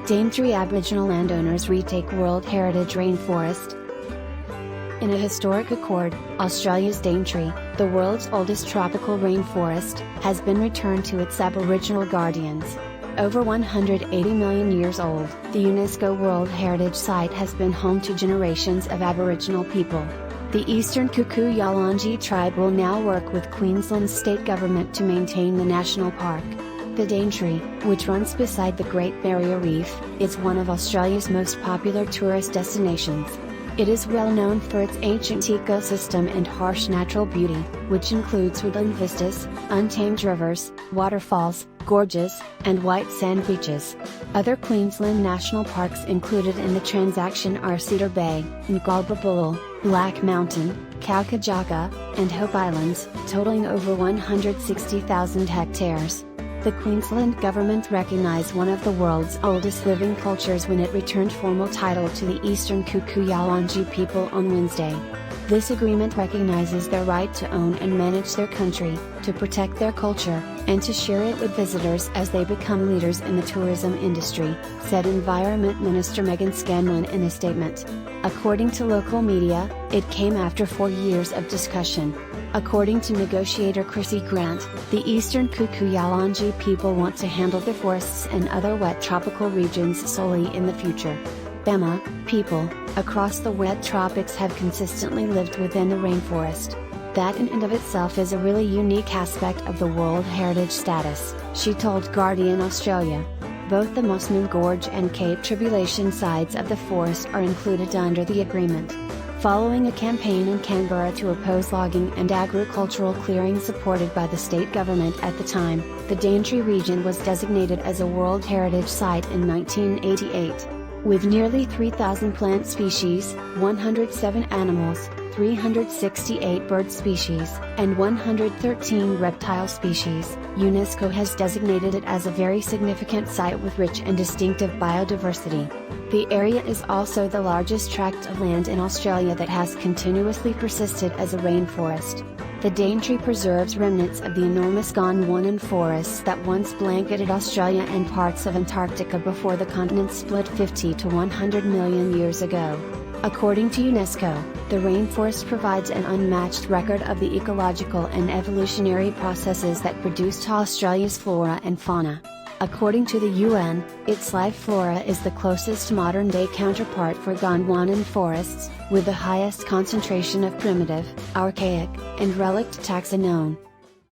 Daintree Aboriginal landowners retake World Heritage rainforest. In a historic accord, Australia's Daintree, the world's oldest tropical rainforest, has been returned to its Aboriginal guardians. Over 180 million years old, the UNESCO World Heritage Site has been home to generations of Aboriginal people. The Eastern Kuku Yalanji tribe will now work with Queensland's state government to maintain the national park. The Daintree, which runs beside the Great Barrier Reef, is one of Australia's most popular tourist destinations. It is well known for its ancient ecosystem and harsh natural beauty, which includes woodland vistas, untamed rivers, waterfalls, gorges, and white sand beaches. Other Queensland national parks included in the transaction are Cedar Bay, Ngalba Bulal, Black Mountain, Kalkajaka, and Hope Islands, totaling over 160,000 hectares. The Queensland government recognised one of the world's oldest living cultures when it returned formal title to the Eastern Kuku Yalanji people on Wednesday. This agreement recognises their right to own and manage their country, to protect their culture, and to share it with visitors as they become leaders in the tourism industry, said Environment Minister Meaghan Scanlon in a statement. According to local media, it came after 4 years of discussion. According to negotiator Chrissy Grant, the Eastern Kuku Yalanji people want to handle the forests and other wet tropical regions solely in the future. Bama, people, across the wet tropics have consistently lived within the rainforest. That in and of itself is a really unique aspect of the World Heritage status, she told Guardian Australia. Both the Mossman Gorge and Cape Tribulation sides of the forest are included under the agreement. Following a campaign in Canberra to oppose logging and agricultural clearing supported by the state government at the time, the Daintree region was designated as a World Heritage Site in 1988. With nearly 3,000 plant species, 107 animals, 368 bird species, and 113 reptile species, UNESCO has designated it as a very significant site with rich and distinctive biodiversity. The area is also the largest tract of land in Australia that has continuously persisted as a rainforest. The Daintree preserves remnants of the enormous Gondwanan forests that once blanketed Australia and parts of Antarctica before the continent split 50 to 100 million years ago. According to UNESCO, the rainforest provides an unmatched record of the ecological and evolutionary processes that produced Australia's flora and fauna. According to the UN, its live flora is the closest modern-day counterpart for Gondwanan forests, with the highest concentration of primitive, archaic, and relict taxa known.